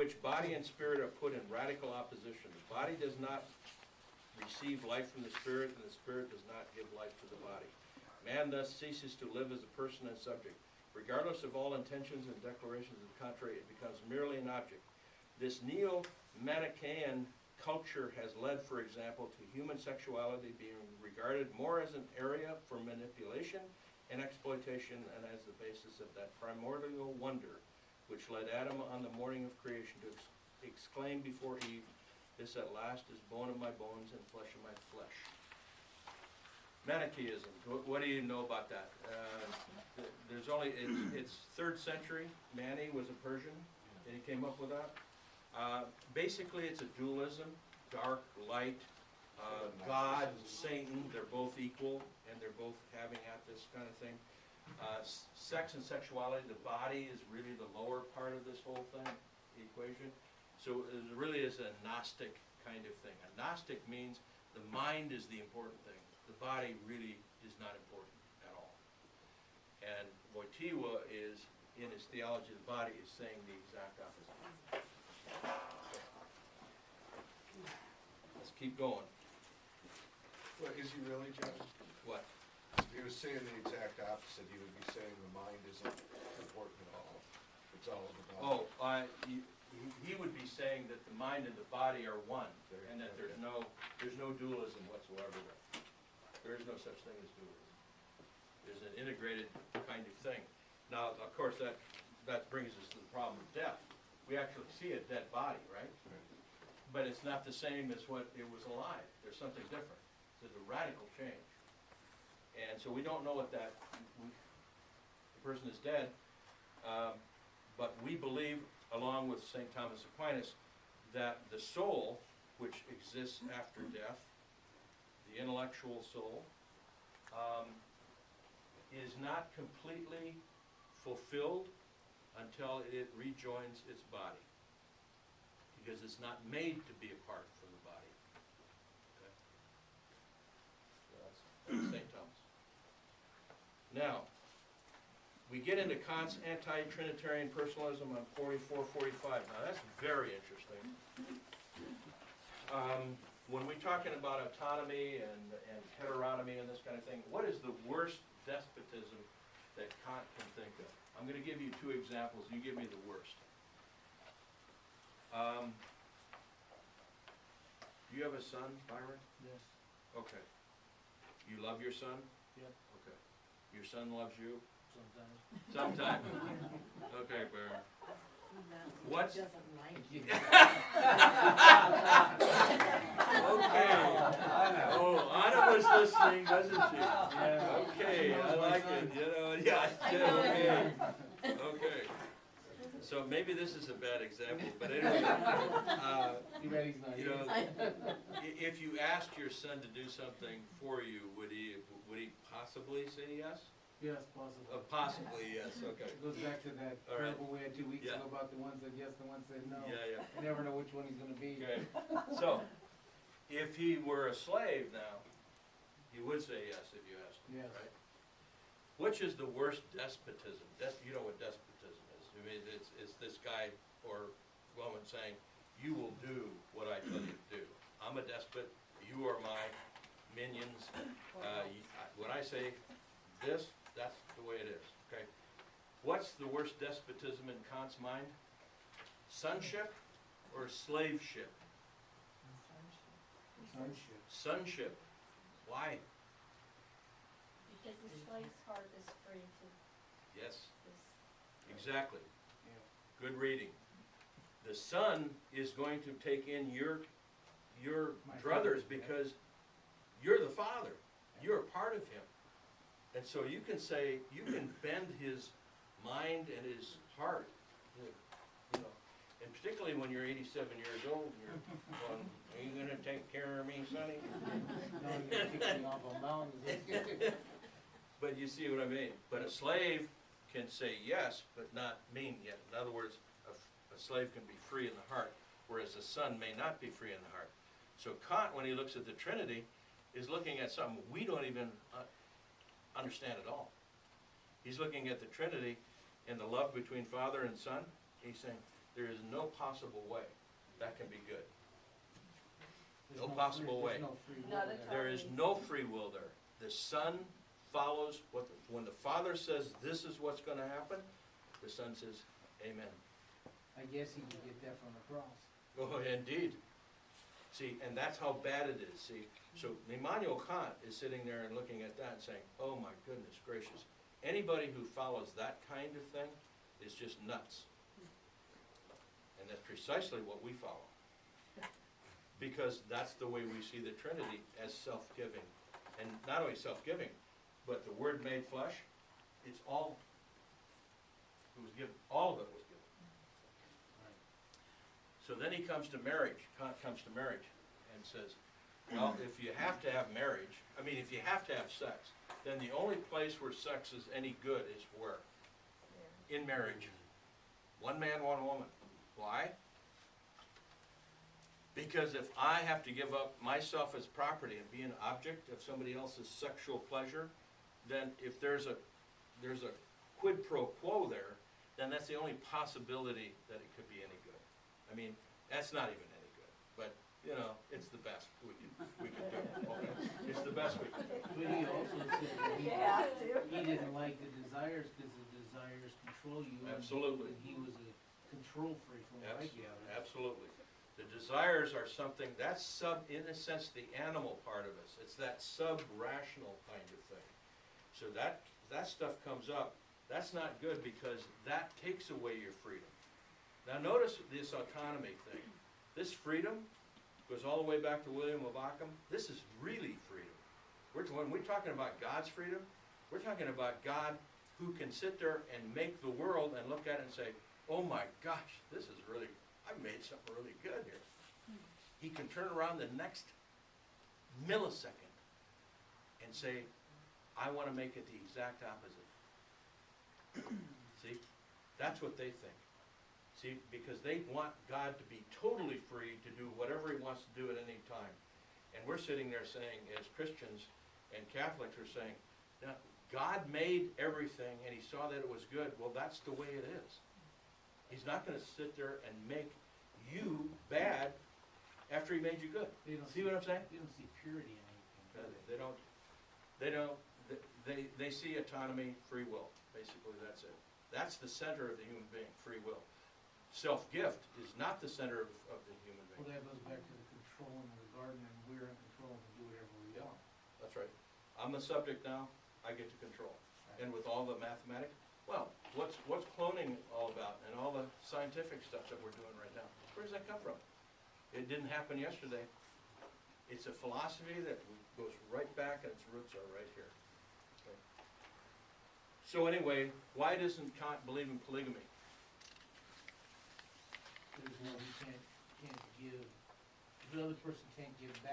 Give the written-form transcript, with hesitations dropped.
which body and spirit are put in radical opposition. The body does not receive life from the spirit, and the spirit does not give life to the body. Man thus ceases to live as a person and subject. Regardless of all intentions and declarations of the contrary, it becomes merely an object. This neo-Manichaean culture has led, for example, to human sexuality being regarded more as an area for manipulation and exploitation and as the basis of that primordial wonder which led Adam on the morning of creation to exclaim before Eve, "This at last is bone of my bones and flesh of my flesh." Manichaeism, what do you know about that? There's only, it's 3rd century. Mani was a Persian, and he came up with that. Basically, it's a dualism, dark, light, God, Satan, they're both equal, and they're both having at this kind of thing. Sex and sexuality, the body is really the lower part of this whole thing, the equation. So it really is a Gnostic kind of thing. A Gnostic means the mind is the important thing. The body really is not important at all. And Wojtyła is, in his theology of the body, is saying the exact opposite. Let's keep going. Well, is he really, John? What? If he was saying the exact opposite, he would be saying the mind isn't important at all. It's all of the body. Oh, he would be saying that the mind and the body are one, and that there's no dualism whatsoever there. There is no such thing as dualism. There's an integrated kind of thing. Now, of course, that brings us to the problem of death. We actually see a dead body, right? But it's not the same as what it was alive. There's something different. There's a radical change. And so we don't know what the person is dead, but we believe, along with St. Thomas Aquinas, that the soul, which exists after death, the intellectual soul, is not completely fulfilled until it rejoins its body, because it's not made to be apart from the body. Okay? So that's St. Thomas. Now, we get into Kant's anti-Trinitarian personalism on 44-45. Now, that's very interesting. When we're talking about autonomy and heteronomy and this kind of thing, what is the worst despotism that Kant can think of? I'm going to give you 2 examples. You give me the worst. Do you have a son, Byron? Yes. Okay. You love your son? Yep. Okay. Your son loves you? Sometimes. Sometimes. Okay, Byron. What's... Doesn't like you. Okay. Oh, Anna was listening, wasn't she? Yeah. Okay, I like it. You know, yeah, okay. Okay. So maybe this is a bad example, but anyway, Too bad he's not you here. know, if you asked your son to do something for you, would he possibly say yes? Yes, possible. Possibly, yes. Okay. It goes back to that All right. parable we had 2 weeks Yeah. ago about the one said yes, the one said no. Yeah, yeah. You never know which one he's gonna be. Okay. So, if he were a slave now, he would say yes if you asked him, Yes. right? Which is the worst despotism? You know what despotism is. I mean, it's this guy or woman saying, you will do what I tell you to do. I'm a despot. You are my minions. When I say this, that's the way it is, okay? What's the worst despotism in Kant's mind? Sonship or slaveship? Sonship. Sonship. Why? Because the slave's heart is free to Yes, this. exactly. Yeah. Good reading. The son is going to take in your My druthers father, yeah. because you're the father. You're a part of him. And so you can say, you can bend his mind and his heart. You know, and particularly when you're 87 years old, and you're going, are you going to take care of me, sonny? No, he's gonna kick me off on mountains. But you see what I mean. But a slave can say yes, but not mean yes. In other words, a slave can be free in the heart, whereas a son may not be free in the heart. So Kant, when he looks at the Trinity, is looking at something we don't even understand at all. He's looking at the Trinity and the love between Father and Son. He's saying, There is no possible way that can be good. There's No possible free- way. There's no free will Not there. at all. There is no free will there. The Son follows what, when the Father says this is what's gonna happen, the Son says, amen. I guess he could get that from the cross. Oh, indeed. See, and that's how bad it is, see. So Immanuel Kant is sitting there and looking at that and saying, oh my goodness gracious. Anybody who follows that kind of thing is just nuts. And that's precisely what we follow. Because that's the way we see the Trinity, as self-giving. And not only self-giving, but the Word made flesh, it's all, it was given, all of it was given. So then he comes to marriage, Kant comes to marriage and says, well, if you have to have marriage, I mean, if you have to have sex, then the only place where sex is any good is where? In marriage. One man, one woman. Why? Because if I have to give up myself as property and be an object of somebody else's sexual pleasure, then if there's a quid pro quo there, then that's the only possibility that it could be any good. I mean, that's not even any good, but, you know, it's the best we could do, okay? It's the best we could do. But he also said that Yeah, he didn't like the desires because the desires control you. and Absolutely. he was a control freak from what I gathered. Absolutely. The desires are something, that's in a sense, the animal part of us. It's that sub-rational kind of thing. So that stuff comes up. That's not good because that takes away your freedom. Now notice this autonomy thing. This freedom goes all the way back to William of Ockham. This is really freedom. When we're talking about God's freedom, we're talking about God who can sit there and make the world and look at it and say, oh my gosh, this is really, I made something really good here. He can turn around the next millisecond and say, I want to make it the exact opposite. See? That's what they think. See, because they want God to be totally free to do whatever he wants to do at any time. And we're sitting there saying, as Christians and Catholics are saying, now, God made everything and he saw that it was good. Well, that's the way it is. He's not going to sit there and make you bad after he made you good. They don't See what I'm saying? They don't see purity in anything. They see autonomy, free will. Basically, that's it. That's the center of the human being, free will. Self-gift is not the center of the human Well, being. that goes back to the control in the garden, and we're in control and do whatever we Yeah. want. That's right. I'm the subject now, I get to control. And with all the mathematics, well, what's cloning all about and all the scientific stuff that we're doing right now? Where does that come from? It didn't happen yesterday. It's a philosophy that goes right back and its roots are right here. Okay. So anyway, why doesn't Kant believe in polygamy? There's no, he can't give, the other person can't give back.